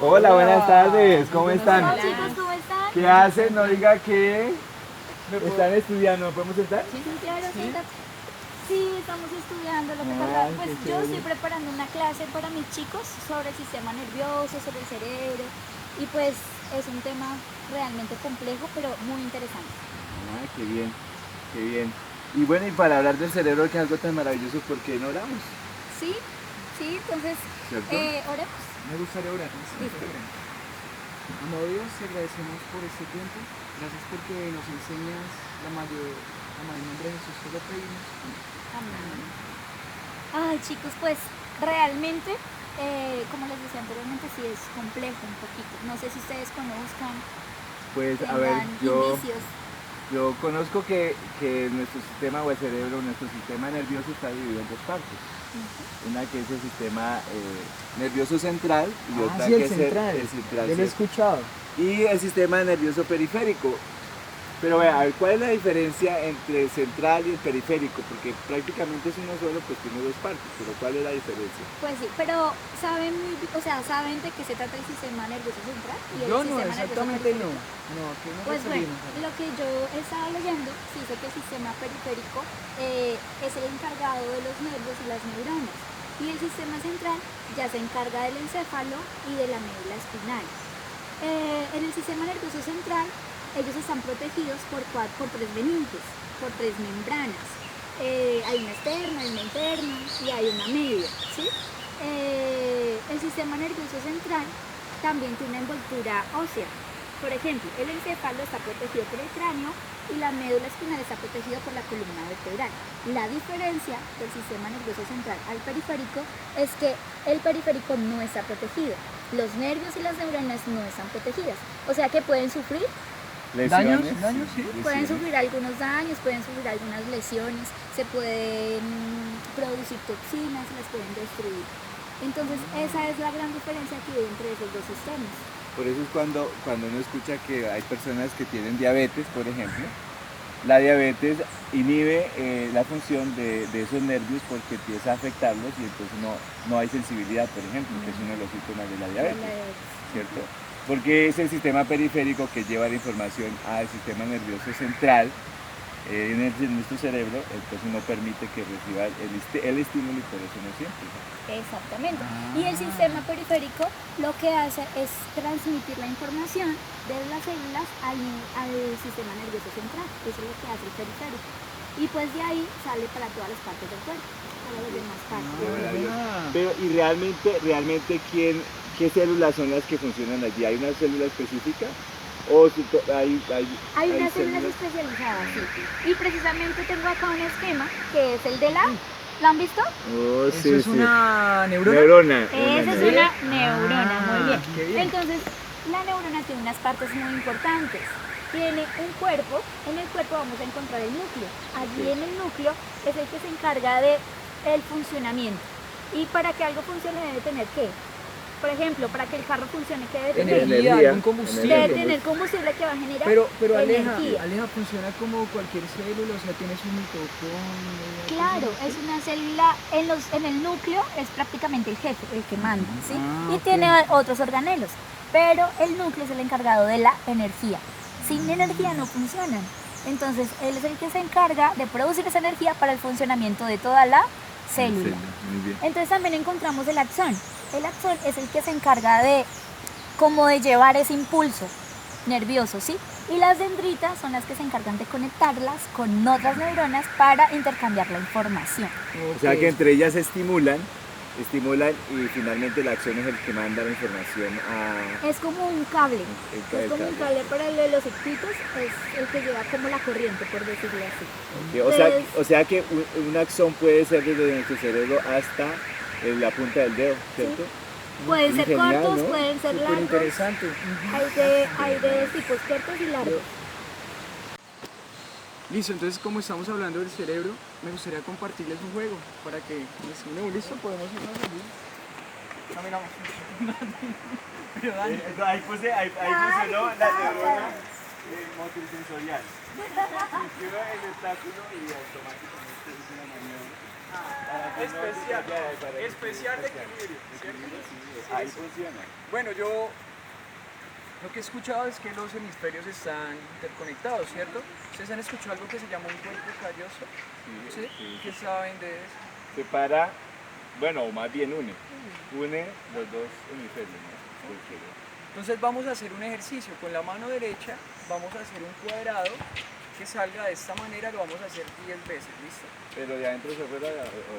Hola, buenas tardes, ¿cómo están? Hola chicos, ¿cómo están? ¿Qué hacen? No diga que están estudiando, ¿no podemos estar? Sí, claro, siéntate. Sí, estamos estudiando. Lo que Ay, pasa, qué pues yo chévere. estoy preparando una clase para mis chicos sobre el sistema nervioso, sobre el cerebro. Y pues es un tema realmente complejo, pero muy interesante. Ah, qué bien, qué bien. Y bueno, y para hablar del cerebro, que es algo tan maravilloso, ¿por qué no oramos? Sí, sí, entonces, ¿Cierto? oremos. Me gustaría orar. Listo. Amado Dios, te agradecemos por este tiempo. Gracias porque nos enseñas la mayor nombre de Jesús, te lo pedimos. Amén. Ay chicos, pues realmente, como les decía anteriormente, sí es complejo un poquito. No sé si ustedes conozcan, Pues a ver, tengan yo, indicios. yo conozco que nuestro sistema o el cerebro, nuestro sistema nervioso está dividido en dos partes. Una que es el sistema nervioso central y otra sí, que el es central. el central. Yo lo he Sí. escuchado. Y el sistema nervioso periférico. Pero vea, a ver, ¿cuál es la diferencia entre el central y el periférico? Porque prácticamente es uno solo, pues tiene dos partes, pero ¿cuál es la diferencia? Pues sí, pero saben saben de qué se trata el sistema nervioso central y el Yo no, sistema exactamente nervioso no. periférico. No, ¿a qué nos Pues bueno, referimos? lo que yo estaba leyendo, sí dice que el sistema periférico es el encargado de los nervios y las neuronas. Y el sistema central ya se encarga del encéfalo y de la médula espinal. En el sistema nervioso central, ellos están protegidos por tres meninges, por tres membranas. Hay una externa, hay una interna y hay una media, ¿sí? El sistema nervioso central también tiene una envoltura ósea. Por ejemplo, el encéfalo está protegido por el cráneo y la médula espinal está protegida por la columna vertebral. La diferencia del sistema nervioso central al periférico es que el periférico no está protegido. Los nervios y las neuronas no están protegidas. O sea que pueden sufrir, ¿Daños? Sí. pueden sufrir algunos daños, pueden sufrir algunas lesiones, se pueden producir toxinas, las pueden destruir. Entonces esa es la gran diferencia que hay entre esos dos sistemas. Por eso es cuando uno escucha que hay personas que tienen diabetes, por ejemplo. La diabetes inhibe la función de esos nervios porque empieza a afectarlos y entonces no hay sensibilidad, por ejemplo, que es uno de los síntomas de la diabetes, ¿cierto? Porque es el sistema periférico que lleva la información al sistema nervioso central en nuestro cerebro, entonces no permite que reciba el estímulo y por eso no siente. Exactamente. Y el sistema periférico lo que hace es transmitir la información de las células al sistema nervioso central. Eso es lo que hace el periférico. Y pues de ahí sale para todas las partes del cuerpo, para las demás partes. Pero y realmente ¿qué células son las que funcionan allí? ¿Hay una célula específica? ¿O Hay unas células especializadas, sí. Y precisamente tengo acá un esquema que es el de la... ¿Lo han visto? Oh, ¿Eso sí, es sí. una neurona? Neurona. Esa es neurona. una neurona, muy bien. Qué bien. Entonces, la neurona tiene unas partes muy importantes. Tiene un cuerpo, en el cuerpo vamos a encontrar el núcleo. Allí en el núcleo es el que se encarga de el funcionamiento. Y para que algo funcione debe tener ¿qué? Por ejemplo, para que el carro funcione, ¿qué debe tener? Energía, Energía. algún combustible. Debe tener combustible que va a generar Pero energía. Aleja funciona como cualquier célula, o sea, tiene su mitocondria. Claro, es una célula, en el núcleo es prácticamente el jefe, el que manda, ¿sí? Ah, Y ok. tiene otros organelos, pero el núcleo es el encargado de la energía. Sin energía no funcionan. Entonces, él es el que se encarga de producir esa energía para el funcionamiento de toda la célula. Muy bien. Entonces también encontramos el axón. El axón es el que se encarga de llevar ese impulso nervioso, ¿sí? Y las dendritas son las que se encargan de conectarlas con otras neuronas para intercambiar la información. O sea que entre ellas se estimulan y finalmente la acción es el que manda la información a... Es como un cable. El Es como un cable. cable para los circuitos, es el que lleva como la corriente, por decirlo así. Ok, o sea que un axón puede ser desde nuestro cerebro hasta la punta del dedo, ¿cierto? Pueden ser Genial, cortos, ¿no? pueden ser Súper largos. interesante. Hay de tipos cortos y largos. Listo, entonces como estamos hablando del cerebro, me gustaría compartirles un juego para que nos unamos. Listo, podemos irnos allí. Caminamos. Pero Dani, Ahí funcionó la neurona motorisensorial. Quiero el obstáculo y automáticamente es una maniobra. Especial de equilibrio, ¿cierto? Ahí funciona. Bueno, yo lo que he escuchado es que los hemisferios están interconectados, ¿cierto? ¿Ustedes han escuchado algo que se llama un cuerpo calloso? ¿Sí? ¿Qué saben de eso? Separa, bueno, o más bien une los dos hemisferios, ¿no? Entonces vamos a hacer un ejercicio. Con la mano derecha vamos a hacer un cuadrado que salga de esta manera, lo vamos a hacer 10 veces, ¿listo? Pero de adentro hacia afuera o de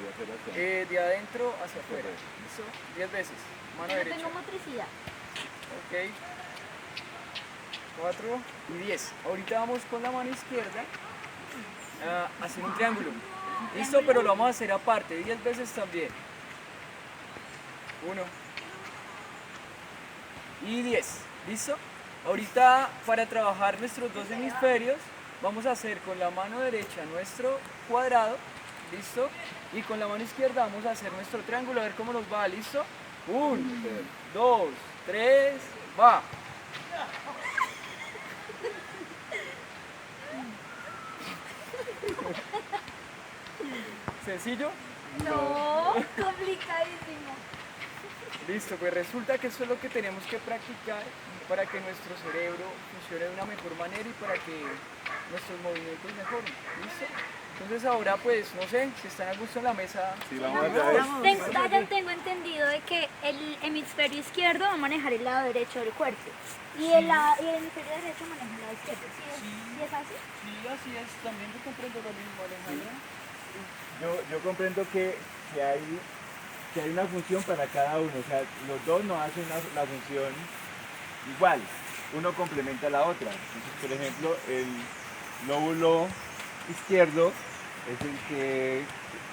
afuera hacia adentro. De adentro hacia afuera, ¿listo? 10 veces, mano Yo no derecha. tengo motricidad. Ok. 4 y 10. Ahorita vamos con la mano izquierda a hacer un triángulo. ¿Listo? Pero lo vamos a hacer aparte, 10 veces también. 1 y 10. ¿Listo? Ahorita para trabajar nuestros dos hemisferios vamos a hacer con la mano derecha nuestro cuadrado. ¿Listo? Y con la mano izquierda vamos a hacer nuestro triángulo, a ver cómo nos va. ¿Listo? 1, 2, 3, va. ¿Sencillo? No, complicadísimo. Listo, pues resulta que eso es lo que tenemos que practicar para que nuestro cerebro funcione de una mejor manera y para que nuestros movimientos mejoren. ¿Listo? Entonces ahora pues, no sé, si están a gusto en la mesa. Sí, vamos a ver. Tengo entendido de que el hemisferio izquierdo va a manejar el lado derecho del cuerpo y el hemisferio derecho maneja el lado izquierdo. ¿Sí es así? Sí, así es, también yo comprendo lo mismo, Alejandra. Yo comprendo que hay una función para cada uno, o sea, los dos no hacen la función igual, uno complementa a la otra. Entonces, por ejemplo, el lóbulo izquierdo es el que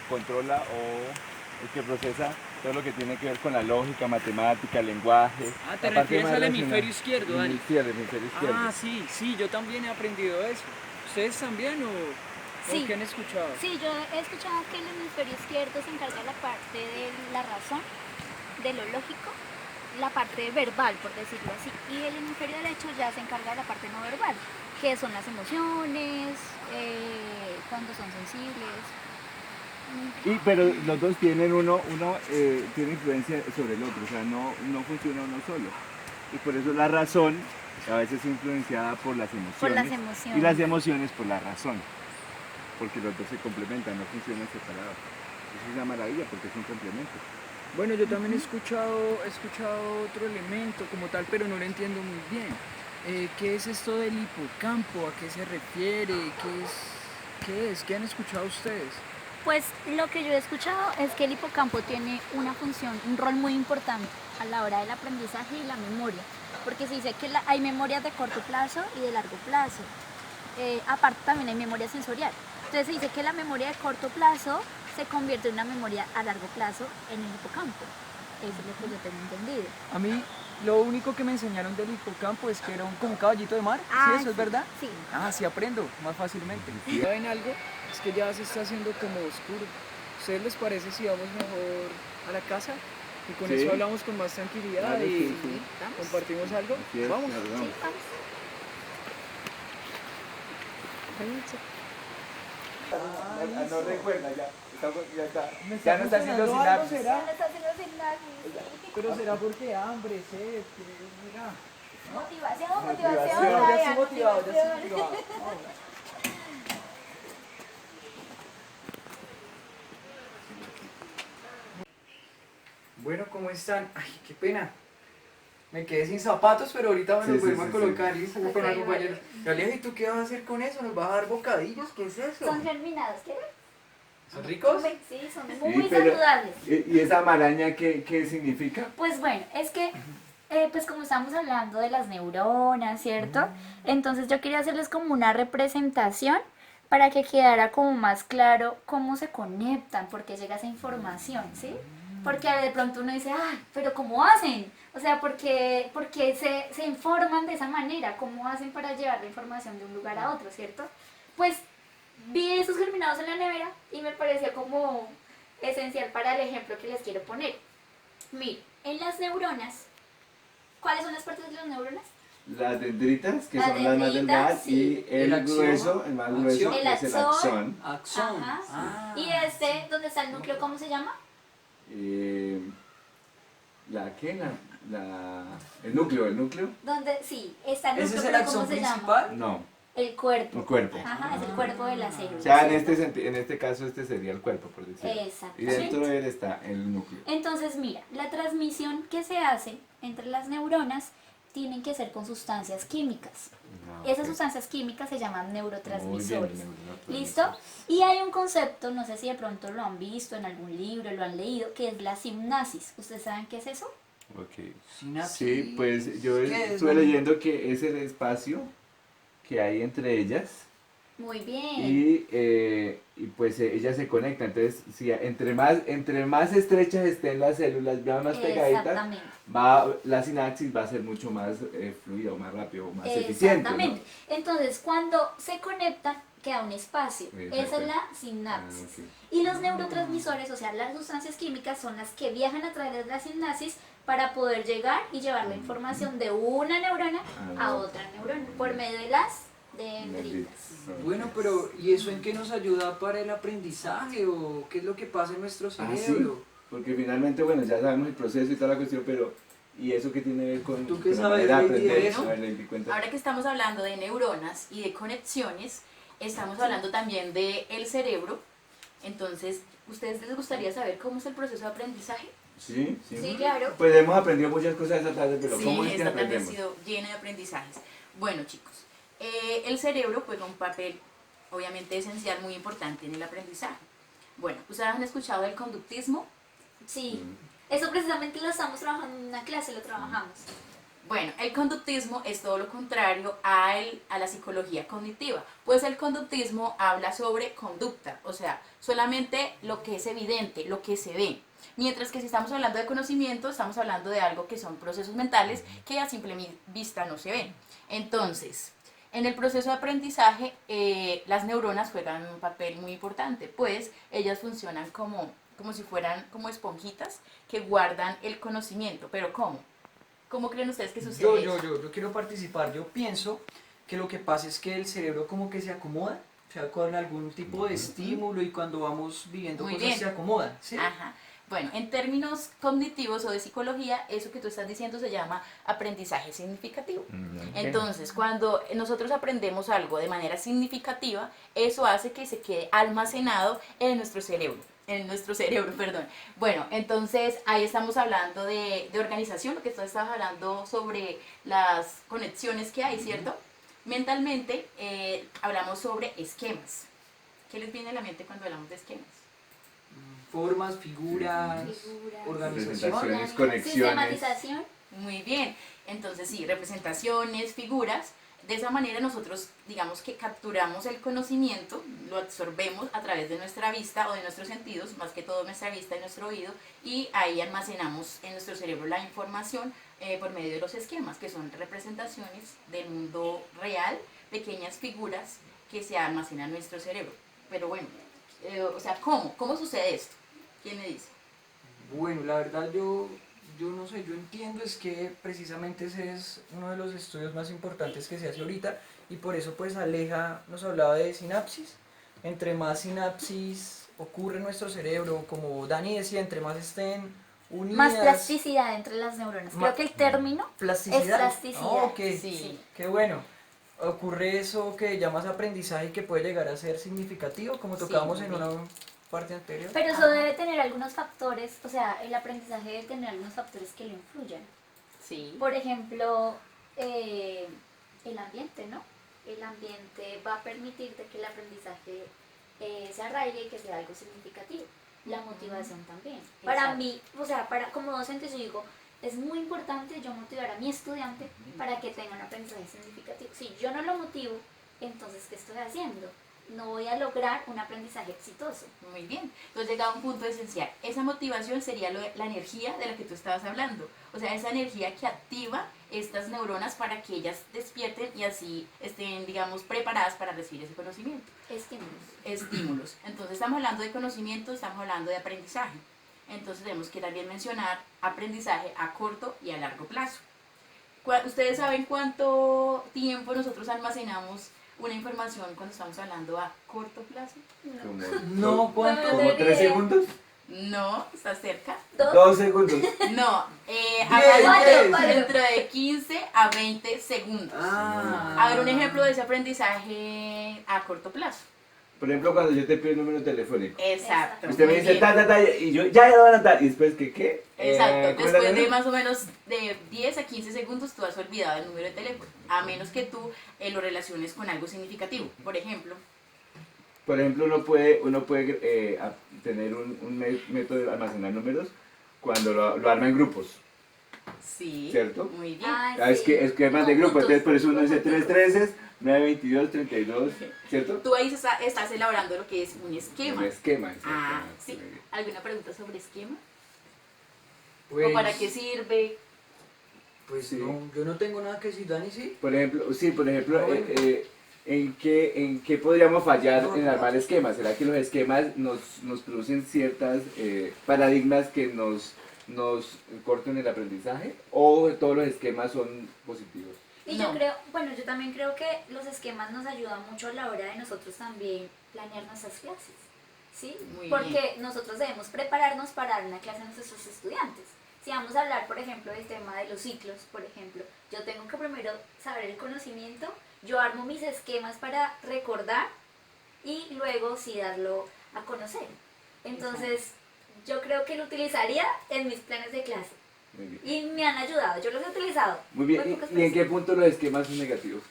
controla o el que procesa todo lo que tiene que ver con la lógica, matemática, lenguaje. Ah, ¿te la parte refieres más al racional. hemisferio izquierdo, Dani? Sí, al hemisferio izquierdo. Ah, sí, yo también he aprendido eso. ¿Ustedes también o Sí. qué han escuchado? Sí, yo he escuchado que el hemisferio izquierdo se encarga de la parte de la razón, de lo lógico, la parte verbal, por decirlo así, y el hemisferio derecho ya se encarga de la parte no verbal, que son las emociones, cuando son sensibles. Pero los dos tienen uno tiene influencia sobre el otro, o sea, no funciona uno solo. Y por eso la razón a veces es influenciada por las emociones. Por las emociones. Y las emociones por la razón. Porque los dos se complementan, no funcionan separados. Eso es una maravilla porque es un complemento. Bueno, yo también he escuchado otro elemento como tal, pero no lo entiendo muy bien. ¿Qué es esto del hipocampo? ¿A qué se refiere? ¿Qué es? ¿Qué han escuchado ustedes? Pues lo que yo he escuchado es que el hipocampo tiene una función, un rol muy importante a la hora del aprendizaje y la memoria, porque se dice que hay memorias de corto plazo y de largo plazo. Aparte también hay memoria sensorial. Entonces se dice que la memoria de corto plazo se convierte en una memoria a largo plazo en el hipocampo. Eso es lo que yo tengo entendido. A mí lo único que me enseñaron del hipocampo es que era como un caballito de mar. Ah, ¿Sí, eso es verdad? Sí. Ah, sí aprendo más fácilmente. ¿Saben algo? Es que ya se está haciendo como oscuro. ¿Ustedes les parece si vamos mejor a la casa? Y con Sí. eso hablamos con más tranquilidad Vale, y sí. compartimos algo. Así es, Vamos. claro, Sí, vamos. vamos. No recuerda ya. Ya está. Me Ya no está haciendo funcionando algo, sinapsis. ¿será? Ya lo está haciendo sin nadie. Pero será porque hambre, sed, mira. Motivación, Motivación. motivación. Ya Brian, estoy motivado, ya estoy motivación. motivado. Vamos. Bueno, ¿cómo están? Ay, qué pena. Me quedé sin zapatos, pero ahorita me los vuelvo a colocar. Listo, voy con Ok, el compañero. vale. Galia, ¿y tú qué vas a hacer con eso? ¿Nos vas a dar bocadillos? ¿Qué es eso? Son germinados, ¿quieres? ¿Son ricos? Sí, son Sí, muy pero- saludables. ¿Y esa maraña qué significa? Pues bueno, es que, pues como estamos hablando de las neuronas, ¿cierto? Entonces yo quería hacerles como una representación para que quedara como más claro cómo se conectan, por qué llega esa información, ¿sí? Porque de pronto uno dice, ay, pero ¿cómo hacen? O sea, ¿por qué se informan de esa manera? ¿Cómo hacen para llevar la información de un lugar a otro, ¿cierto? Pues vi esos germinados en la nevera y me pareció como esencial para el ejemplo que les quiero poner. Mira, en las neuronas, ¿cuáles son las partes de las neuronas? las dendritas, que Las son las más dendritas, delgadas, sí. y el axón, grueso, el más grueso, El que es el axón. axón. Axón. Ajá. Ah, Y este, ¿dónde está el núcleo? ¿Cómo se llama? Eh, ¿La qué? El núcleo, el núcleo. ¿Dónde? Sí, está el ¿Ese núcleo, es el pero ¿cómo axón se llama? principal? No, El cuerpo. el cuerpo. Ajá, es el cuerpo de la O célula. sea, ¿cierto? en este caso este sería el cuerpo, por decirlo. Y Exactamente. dentro de él está el núcleo. Entonces, mira, la transmisión que se hace entre las neuronas tienen que ser con sustancias químicas. Esas Ok. sustancias químicas se llaman Muy neurotransmisores. bien, ¿Listo? Y hay un concepto, no sé si de pronto lo han visto en algún libro, lo han leído, que es la simnasis. ¿Ustedes saben qué es eso? Ok. Sinapsis. Sí, pues yo ¿Qué es, estuve mami? leyendo que es el espacio que hay entre ellas Muy bien. y pues ellas se conectan. Entonces, si entre más estrechas estén las células, ya más pegaditas, Exactamente. la sinapsis va a ser mucho más fluida o más rápido o más eficiente, ¿no? Exactamente. Entonces, cuando se conectan, queda un espacio. Esa Exacto. es la sinapsis. Ah, ok. Y los neurotransmisores, o sea, las sustancias químicas, son las que viajan a través de la sinapsis para poder llegar y llevar la información de una neurona a otra neurona por medio de las dendritas. Bueno, pero ¿y eso en qué nos ayuda para el aprendizaje o qué es lo que pasa en nuestro Ah, sí, cerebro? porque finalmente, bueno, ya sabemos el proceso y toda la cuestión, pero ¿y eso qué tiene que ver con, ¿Tú qué con la sabes, manera de Lady, de aprender? eso? A ver, Lady, cuenta. Ahora que estamos hablando de neuronas y de conexiones, estamos hablando también del cerebro. Entonces, ¿ustedes les gustaría saber cómo es el proceso de aprendizaje? Sí, sí. Sí, claro. Pues hemos aprendido muchas cosas esta tarde, pero Sí, ¿cómo es que esta tarde ha aprendemos? sido llena de aprendizajes. Bueno, chicos, el cerebro juega un papel obviamente esencial, muy importante en el aprendizaje. Bueno, ¿ustedes han escuchado del conductismo? Sí. Eso precisamente lo estamos trabajando en una clase, lo trabajamos. Bueno, el conductismo es todo lo contrario a la psicología cognitiva, pues el conductismo habla sobre conducta, o sea, solamente lo que es evidente, lo que se ve. Mientras que si estamos hablando de conocimiento, estamos hablando de algo que son procesos mentales que a simple vista no se ven. Entonces, en el proceso de aprendizaje, las neuronas juegan un papel muy importante, pues ellas funcionan como si fueran como esponjitas que guardan el conocimiento. ¿Pero cómo? ¿Cómo creen ustedes que sucede eso? Yo quiero participar. Yo pienso que lo que pasa es que el cerebro como que se acomoda, o sea, con algún tipo de estímulo y cuando vamos viviendo Muy cosas bien. se acomoda, ¿sí? Ajá. Bueno, en términos cognitivos o de psicología, eso que tú estás diciendo se llama aprendizaje significativo. Entonces, cuando nosotros aprendemos algo de manera significativa, eso hace que se quede almacenado en nuestro cerebro. En nuestro cerebro, perdón. Bueno, entonces ahí estamos hablando de organización, lo que tú estabas hablando sobre las conexiones que hay, ¿cierto? Mentalmente hablamos sobre esquemas. ¿Qué les viene a la mente cuando hablamos de esquemas? Formas, figuras, Figuras. organización. Representaciones, conexiones. Sistematización. Muy bien, entonces sí, representaciones, figuras, de esa manera nosotros digamos que capturamos el conocimiento, lo absorbemos a través de nuestra vista o de nuestros sentidos, más que todo nuestra vista y nuestro oído, y ahí almacenamos en nuestro cerebro la información por medio de los esquemas, que son representaciones del mundo real, pequeñas figuras que se almacenan en nuestro cerebro. Pero bueno, o sea, ¿cómo sucede esto? ¿Quién me dice? Bueno, la verdad yo no sé, yo entiendo es que precisamente ese es uno de los estudios más importantes que se hace ahorita y por eso pues Aleja nos hablaba de sinapsis. Entre más sinapsis ocurre en nuestro cerebro, como Dani decía, entre más estén unidas. Más plasticidad entre las neuronas. Creo que el término Plasticidad. es plasticidad. Ah, ok, Sí. qué bueno. Ocurre eso que llamas aprendizaje y que puede llegar a ser significativo, como Sí, tocábamos en muy una parte anterior. Pero eso Ajá. debe tener algunos factores, o sea, el aprendizaje debe tener algunos factores que lo influyan. Sí. Por ejemplo, el ambiente, ¿no? El ambiente va a permitirte que el aprendizaje se arraigue y que sea algo significativo. La motivación también. Para Exacto. mí, o sea, como docente yo digo, es muy importante yo motivar a mi estudiante para que tenga un aprendizaje significativo. Si yo no lo motivo, entonces, ¿qué estoy haciendo? No voy a lograr un aprendizaje exitoso. Muy bien, entonces llega a un punto esencial. Esa motivación sería la energía de la que tú estabas hablando. O sea, esa energía que activa estas neuronas para que ellas despierten y así estén, digamos, preparadas para recibir ese conocimiento. Estímulos. Estímulos. Entonces estamos hablando de conocimiento, estamos hablando de aprendizaje. Entonces tenemos que también mencionar aprendizaje a corto y a largo plazo. ¿Ustedes saben cuánto tiempo nosotros almacenamos una información cuando estamos hablando a corto plazo? Como, No, ¿cuánto? como 3 segundos, No, está cerca. 2 segundos. No, Diez. dentro de 15 a 20 segundos. Ah. A ver, un ejemplo de ese aprendizaje a corto plazo. Por ejemplo, cuando yo te pido el número telefónico, Exacto. usted me muy dice bien. ta, y yo ya lo van a dar. Y después, ¿qué? Exacto, ¿Cómo era después el de número? más o menos de 10 a 15 segundos tú has olvidado el número de teléfono, a menos que tú lo relaciones con algo significativo. Por ejemplo, Uno puede tener un método de almacenar números cuando lo arma en grupos, sí, ¿cierto? muy bien. Es que es más de grupo, entonces por eso uno dice Conjuntos. 3 treces, 9, 22, 32, ¿cierto? Tú ahí estás elaborando lo que es un esquema. Un esquema, Ah, exactamente. sí. Muy bien. ¿Alguna pregunta sobre esquema? Pues, ¿O para qué sirve? Pues Sí. no, yo no tengo nada que decir, Dani, ¿sí? Por ejemplo, Ah, bueno. ¿en qué podríamos fallar en armar esquemas? ¿Será que los esquemas nos producen ciertas paradigmas que nos corten el aprendizaje? ¿O todos los esquemas son positivos? Y No. yo creo, bueno, yo también creo que los esquemas nos ayudan mucho a la hora de nosotros también planear nuestras clases, ¿sí? Muy Porque bien. nosotros debemos prepararnos para dar una clase a nuestros estudiantes. Si vamos a hablar, por ejemplo, del tema de los ciclos, por ejemplo, yo tengo que primero saber el conocimiento, yo armo mis esquemas para recordar y luego sí darlo a conocer. Entonces, yo creo que lo utilizaría en mis planes de clase. Muy bien. Y me han ayudado, yo los he utilizado. Muy bien. pocas ¿Y en qué veces. punto los esquemas son negativos?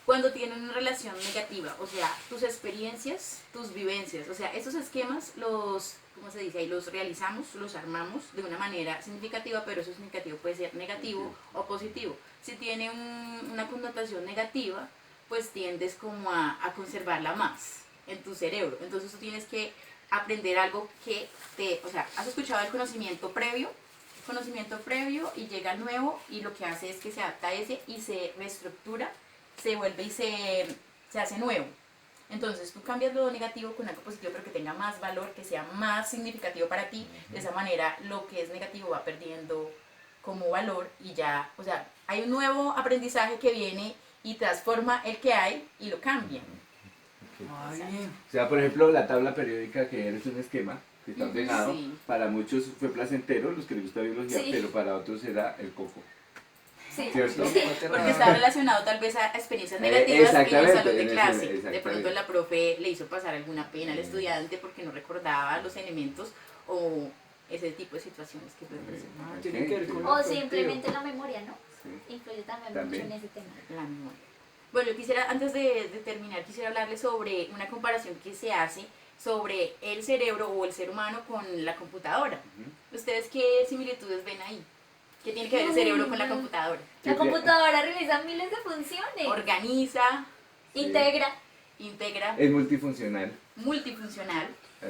Cuando tienen una relación negativa, o sea, tus experiencias, tus vivencias, o sea, esos esquemas los, ¿cómo se dice? Ahí los realizamos, los armamos de una manera significativa, pero eso significativo puede ser negativo o positivo. Si tiene una connotación negativa, pues tiendes como a conservarla más en tu cerebro. Entonces tú tienes que aprender algo que o sea, has escuchado el conocimiento previo y llega el nuevo y lo que hace es que se adapta a ese y se reestructura, se vuelve y se hace nuevo. Entonces tú cambias lo negativo con algo positivo pero que tenga más valor, que sea más significativo para ti. De esa manera lo que es negativo va perdiendo como valor y ya, o sea, hay un nuevo aprendizaje que viene y transforma el que hay y lo cambia. Ah, bien. O sea, por ejemplo, la tabla periódica que es un esquema que está ordenado, Sí. para muchos fue placentero, los que les gusta biología, Sí. pero para otros era el coco, Sí. ¿cierto? Porque está relacionado tal vez a experiencias negativas en el exactamente, salón de en el- clase. De exactamente. pronto la profe le hizo pasar alguna pena al estudiante porque no recordaba los elementos o ese tipo de situaciones que pueden pasar. Ah, tiene que ver con O la simplemente la memoria, ¿no? Sí. Influye también, También. mucho en ese tema. La memoria. Bueno, yo quisiera, antes de terminar, quisiera hablarles sobre una comparación que se hace sobre el cerebro o el ser humano con la computadora. ¿Ustedes qué similitudes ven ahí? ¿Qué tiene que ver el cerebro con la computadora? La computadora realiza miles de funciones. Organiza, Integra, integra, Es multifuncional. multifuncional,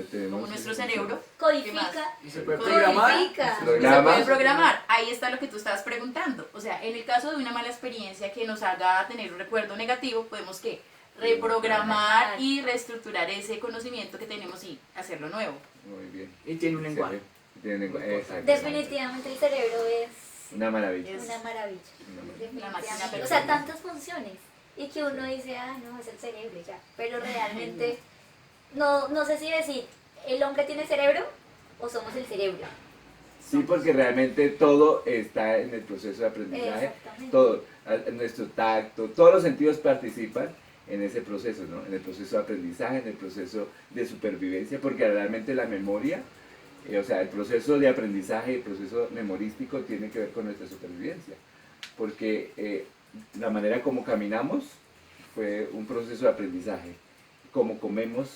Tenemos como nuestro cerebro. codifica, ¿Y se puede Codifica. programar? codifica. Y se Programa. puede programar. Ahí está lo que tú estabas preguntando. O sea, en el caso de una mala experiencia que nos haga tener un recuerdo negativo, podemos ¿qué? Reprogramar y reestructurar ese conocimiento que tenemos y hacerlo nuevo. Muy bien. Y tiene un lenguaje. Tiene lenguaje, exacto. Definitivamente el cerebro es Una maravilla. Es una maravilla. Una maravilla. Definitivamente. máquina O sea, perfecta. tantas funciones. Y que uno dice, ah, no, es el cerebro y ya. Pero realmente, no sé si decir, ¿el hombre tiene cerebro o somos el cerebro? Sí, porque realmente todo está en el proceso de aprendizaje. Exactamente. Todo, nuestro tacto, todos los sentidos participan en ese proceso, ¿no? En el proceso de aprendizaje, en el proceso de supervivencia, porque realmente la memoria, o sea, el proceso de aprendizaje, el proceso memorístico tiene que ver con nuestra supervivencia, porque la manera como caminamos fue un proceso de aprendizaje, cómo comemos,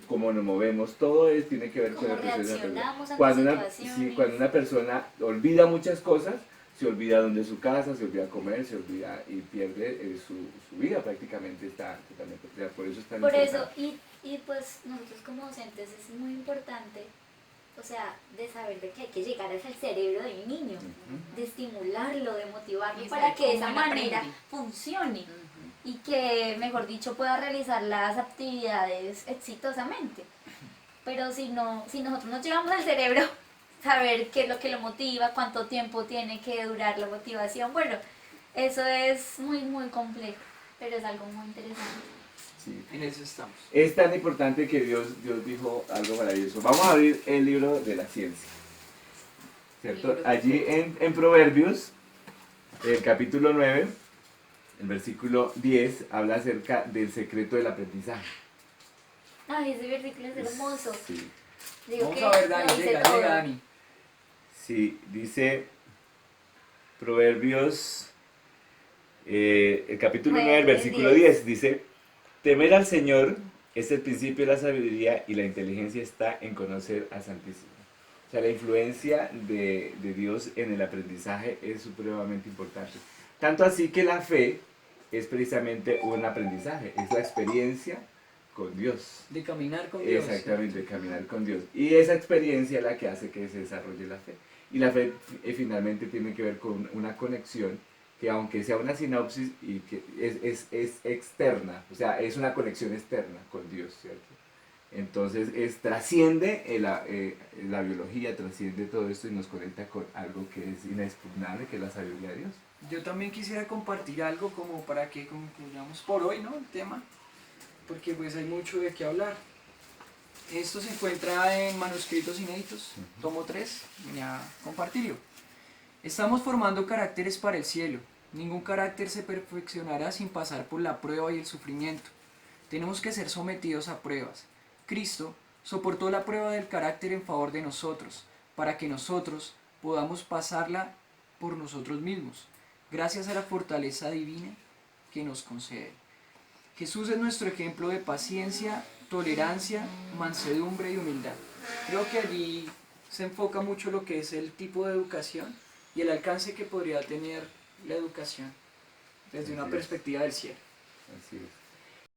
cómo nos movemos, todo tiene que ver con Cómo el proceso de reaccionamos aprendizaje. ante situaciones. Cuando una persona olvida muchas cosas, se olvida dónde es su casa, se olvida comer, se olvida y pierde su vida prácticamente, está totalmente, o sea, por eso está Por eso, y pues nosotros como docentes es muy importante, o sea, de saber de que hay que llegar hasta el cerebro del niño, de estimularlo, de motivarlo Y para saber que de cómo esa él manera aprende. funcione y que, mejor dicho, pueda realizar las actividades exitosamente. Pero si nosotros nos llevamos al cerebro, saber qué es lo que lo motiva, cuánto tiempo tiene que durar la motivación, bueno, Eso es muy, muy complejo, pero es algo muy interesante. Sí. En eso estamos. Es tan importante que Dios dijo algo maravilloso. Vamos a abrir el libro de la ciencia. ¿Cierto? Allí en Proverbios, el capítulo 9, el versículo 10, habla acerca del secreto del aprendizaje. Ay, ese versículo es hermoso. Sí, Digo Vamos que a ver, Dani, lo dice llega, todo. llega, Dani. sí, dice Proverbios, el capítulo 9, el versículo 10, dice, temer al Señor es el principio de la sabiduría y la inteligencia está en conocer al Santísimo. O sea, la influencia de Dios en el aprendizaje es supremamente importante. Tanto así que la fe es precisamente un aprendizaje, es la experiencia con Dios. De caminar con Dios. Exactamente, de caminar con Dios. Y esa experiencia es la que hace que se desarrolle la fe. Y la fe finalmente tiene que ver con una conexión que aunque sea una sinopsis y que es externa, o sea, es una conexión externa con Dios, ¿cierto? Entonces trasciende la biología, trasciende todo esto y nos conecta con algo que es inexpugnable, que es la sabiduría de Dios. Yo también quisiera compartir algo como para que concluyamos por hoy, ¿no? El tema, porque pues hay mucho de qué hablar. Esto se encuentra en Manuscritos Inéditos, tomo 3, venía a compartirlo. Estamos formando caracteres para el cielo. Ningún carácter se perfeccionará sin pasar por la prueba y el sufrimiento. Tenemos que ser sometidos a pruebas. Cristo soportó la prueba del carácter en favor de nosotros, para que nosotros podamos pasarla por nosotros mismos, gracias a la fortaleza divina que nos concede. Jesús es nuestro ejemplo de paciencia, tolerancia, mansedumbre y humildad. Creo que allí se enfoca mucho lo que es el tipo de educación y el alcance que podría tener la educación desde una Así es. perspectiva del cielo. Así es.